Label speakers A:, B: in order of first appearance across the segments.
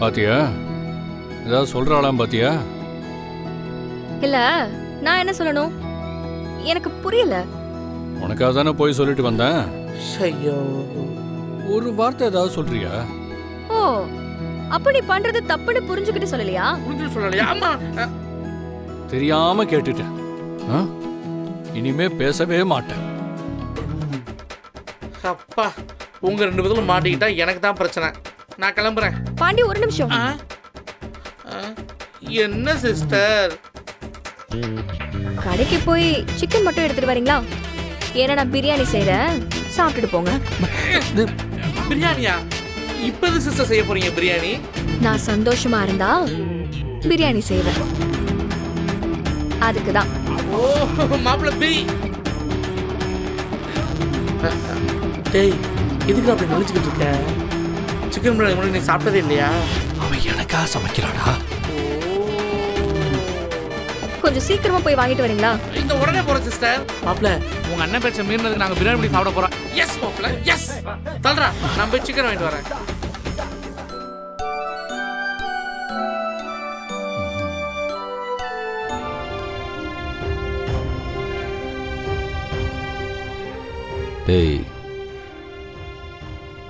A: பாத்தியா? ஏதாவது சொல்றாளாம் பாத்தியா?
B: இல்ல, நான் என்ன சொல்லணும்? எனக்கு புரியல.
A: உனக்காக தானே போய் சொல்லிட்டு வந்தேன்.
C: ஐயோ,
A: ஒரு வார்த்தை ஏதாவது சொல்றியா?
B: ஓ, அப்ப நீ பண்றது தப்புன்னு புரிஞ்சுக்கிட்டு சொல்லலையா?
C: புரிஞ்சு சொல்லலையா? ஆமா.
A: தெரியாம கேட்டுட்டேன். ஆ? இனிமே பேசவே மாட்டேன்.
C: அப்பா, உங்க 2 பேரும் மாட்டிக்கிட்டா எனக்கு தான் பிரச்சனை. நான் கிளம்புறேன்.
B: பாண்டி, ஒரு நிமிஷம்.
C: என்ன சிஸ்டர்?
B: கடைக்கு போய் சிக்கன் மட்டும் எடுத்துட்டு வரீங்களா? ஏன்னா நான் பிரியாணி செய்றேன், சாப்பிட்டுட்டு போங்க.
C: பிரியாணியா? இப்ப எது சிஸ்டர் செய்ய போறீங்க பிரியாணி?
B: நான் சந்தோஷமா இருந்தா பிரியாணி செய்வேன். அதுக்குதான்.
C: ஓ, மாப்பிள்ள பிரி. டேய், எதுக்கு அப்படி நடிச்சுக்கிட்டு இருக்க? சிக்கன் பிரியாணி முன்னாடி நீ சாப்பிட்டதே இல்லையா?
A: அவன் எனக்கா சமைக்கிறாடா.
B: கொஞ்சம் சீக்கிரமா போய் வாங்கிட்டு வரீங்களா?
C: இந்த உடனே போறோம் சிஸ்டர். மாப்பிள்ள, உங்க அண்ணன் பேச்ச மீறினதுக்கு நாங்க பிரியாணி பண்ணி சாப்பிட போறோம். எஸ் மாப்பிள்ள, எஸ். தல்றா, நான் போய் சிக்கன் வாங்கிட்டு வரேன்.
D: டேய்,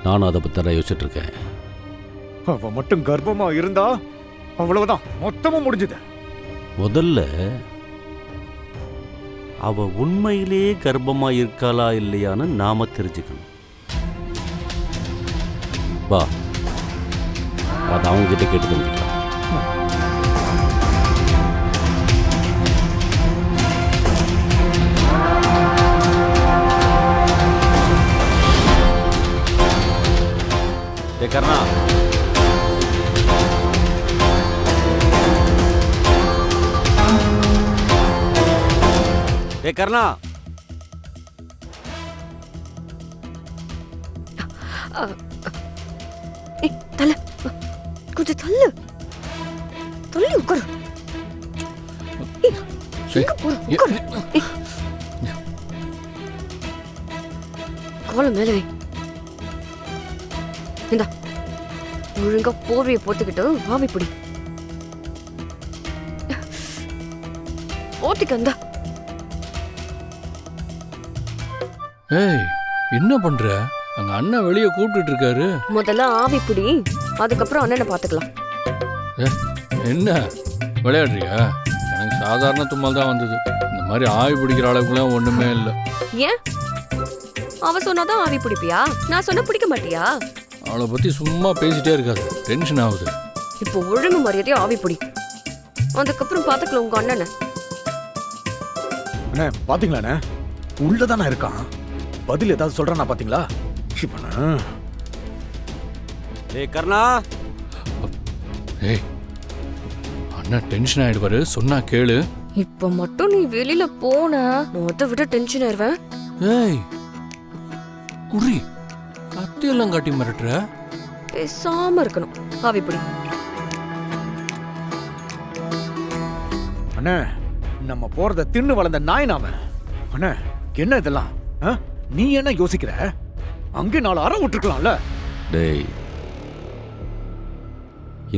D: நானும் அதை பற்றி தான் யோசிச்சுட்டு இருக்கேன்.
E: அவ மட்டும் கர்ப்பமா இருந்தா அவ்வளவுதான், மொத்தமும் முடிஞ்சது.
D: முதல்ல அவ உண்மையிலேயே கர்ப்பமா இருக்காளா இல்லையான்னு நாம தெரிஞ்சுக்கணும். வா, அதை அவங்க கிட்ட கேட்டு தெரிஞ்சுக்கலாம். டேய் கர்ணா, டேய் கர்ணா,
B: தல, கொஞ்சம் தள்ளு, தள்ளி உட்காரு. எங்க போற? உட்காரு. கால மேல வை. இந்தா, ஒழுங்கா போர்வையை போட்டுக்கிட்டு ஆவி பிடி. போட்டுக்க. இந்தா.
A: ஏய், என்ன பண்ற? அங்க அண்ணன் வெளியே கூப்பிட்டு இருக்காரு.
B: முதல்ல ஆவி பிடி, அதுக்கப்புறம் அண்ணனை பாத்துக்கலாம்.
A: என்ன விளையாடுறியா? எனக்கு சாதாரண தும்மல் தான் வந்தது. இந்த மாதிரி ஆவி பிடிக்கிற அளவுக்குலாம் ஒண்ணுமே இல்லை.
B: ஏன்? அவ சொன்னாதான் ஆவி பிடிப்பியா? நான் சொன்ன பிடிக்க மாட்டியா?
A: அவளை பத்தி சும்மா பேசிட்டே இருக்காது, டென்ஷன் ஆகுது.
B: இப்போ ஒழுங்கு மரியாதையா ஆவி பிடி, அதுக்கப்புறம் பாத்துக்கலாம் உங்க அண்ணனை.
E: அண்ணே, பாத்தீங்களாண்ணே, உள்ளதானே இருக்கான். பதில் ஏதாவது சொல்றானா பாத்தீங்களா? இவனா?
D: டேய் கர்ணா.
A: ஏய், அண்ணன் டென்ஷன் ஆயிடுவாரு, சொன்னா கேளு.
B: இப்ப மட்டும் நீ வெளியில போன, நான் அதை விட டென்ஷன் ஆயிருவேன்.
A: ஏய் குறி, கத்தியெல்லாம் காட்டி மிரட்டுற.
B: பேசாம இருக்கணும். ஆவி பிடி.
E: அண்ணே, நம்ம போறத தின்னு வளர்ந்த நாய் நாம. அண்ணே, என்ன இதெல்லாம்? நீ என்ன யோசிக்கிற? அங்கே 4 அறை விட்டுருக்கலாம்ல.
D: டேய்,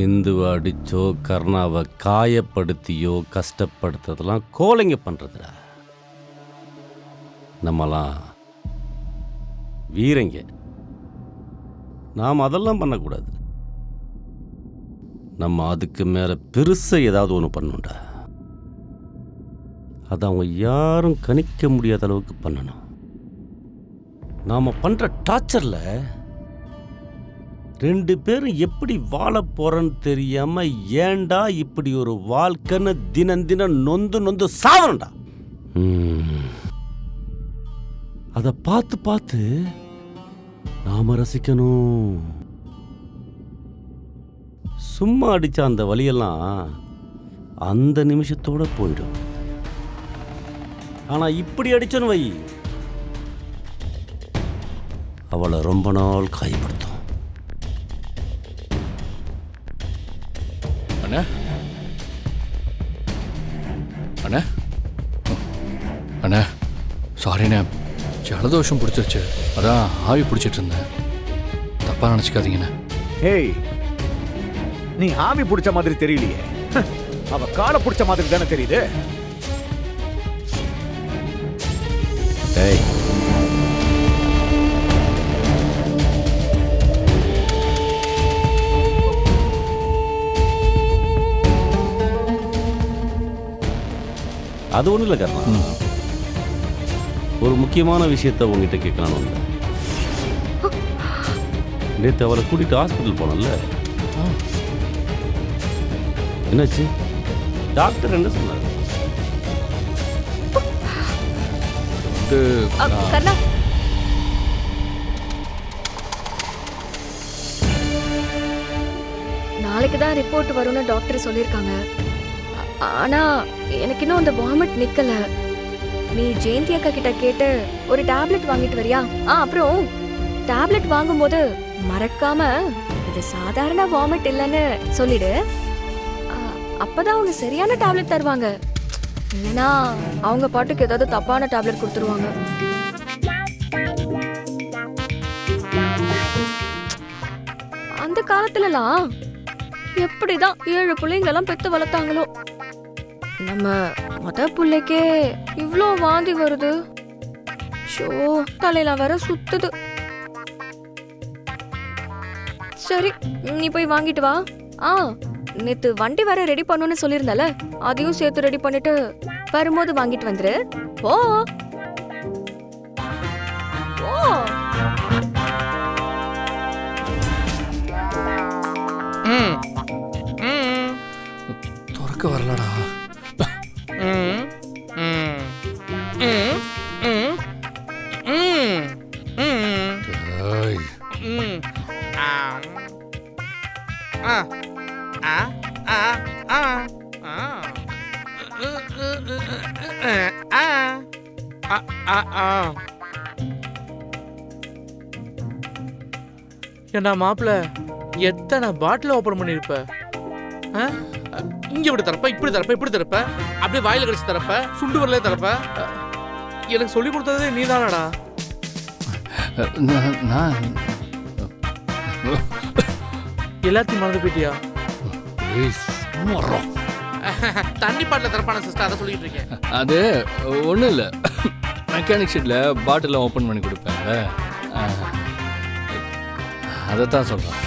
D: இந்துவை அடிச்சோ கர்ணாவை காயப்படுத்தியோ கஷ்டப்படுத்துறதெல்லாம் கோலைங்க பண்றதுடா. நம்மலாம் வீரங்க, நாம் அதெல்லாம் பண்ணக்கூடாது. நம்ம அதுக்கு மேல பெருசா ஏதாவது ஒன்று பண்ணணும்டா. அதை அவங்க யாரும் கணிக்க முடியாத அளவுக்கு பண்ணணும். நாம பண்ற டார்ச்சர்ல 2 பேரும் எப்படி வாழ போறன்னு தெரியாம ஏண்டா இப்படி ஒரு வாழ்க்கைன்னு தினம் தினம் நொந்து நொந்து சாவணும்டா. அதை பார்த்து பார்த்து நாம ரசிக்கணும். சும்மா அடிச்ச அந்த வலியெல்லாம் அந்த நிமிஷத்தோட போயிடும். ஆனா இப்படி அடிச்சோன்னு வை, அவளை ரொம்ப நாள் காயப்படுத்தும்.
A: அண்ணா, அண்ணா, அண்ணா, சாரிண்ணே, ஜலதோஷம் பிடிச்சிருச்சு, அதான் ஆவி பிடிச்சிட்டு இருந்தேன். தப்பா நினச்சிக்காதீங்கண்ணே.
E: ஏய், நீ ஆமி பிடிச்ச மாதிரி தெரியலையே. அவ காலை பிடிச்ச மாதிரி தானே தெரியுது.
D: டேய், அது ஒன்றும் இல்லை கர்ணா. ஒரு முக்கியமான விஷயத்த உங்ககிட்ட கேட்கலான்னு வந்தேன். நேற்று அவளை கூட்டிட்டு ஹாஸ்பிட்டல் போனோம்ல, என்னாச்சு? டாக்டர் என்ன சொன்னார்?
B: கண்ணா, நாளைக்கு தான் ரிப்போர்ட் வரும்னு டாக்டர் சொல்லியிருக்காங்க. ஆனா எனக்கு இன்னும் அந்த வாமிட் நிக்கல. நீ ஜெயந்தி அக்கா கிட்ட கேட்டு ஒரு டேப்லெட் வாங்கிட்டு வரியா? அப்புறம் டேப்லெட் வாங்கும்போது மறக்காம இது சாதாரண வாமிட் இல்லைன்னு சொல்லிடு. அப்பதான் அவங்க சரியான டேப்லெட் தருவாங்க. இல்லைன்னா அவங்க பாட்டுக்கு ஏதாவது தப்பான டேப்லெட் கொடுத்துருவாங்க. அந்த காலத்துலலாம் எப்படிதான் 7 பிள்ளைங்களெல்லாம் பெத்து வளர்த்தாங்களோ. நம்ம மொத பிள்ளைக்கே இவ்ளோ வாந்தி வருது. ஷோ, தலையில வர சுத்துது. சரி, நீ போய் வாங்கிட்டு வா. நேத்து வண்டி வர ரெடி பண்ணுன்னு சொல்லியிருந்தல, அதையும் சேர்த்து ரெடி பண்ணிட்டு வரும்போது வாங்கிட்டு வந்துரு. ஓ ஓ
A: துறக்க வரலடா.
C: ஏண்டா மாப்பிள்ள, எத்தனை பாட்டில் ஓப்பன் பண்ணிருப்ப? இங்க இப்படி தரப்ப, இப்படி தரப்ப, இப்படி தரப்ப, அப்படியே வாயில கடிச்சு தரப்ப, சுண்டு வரலே தரப்ப. எனக்கு சொல்லி கொடுத்ததே நீ தானடா. எல்லாத்தையும் மறந்து போயிட்டியா? தண்ணி பாட்டில் திறப்பான சிஸ்டர், அதை சொல்லிட்டு இருக்கேன்.
A: அது ஒன்றும் இல்லை, மெக்கானிக் ஷெட்டில் பாட்டிலாம் ஓப்பன் பண்ணி கொடுப்பாங்க, அதைத்தான் சொல்கிறேன்.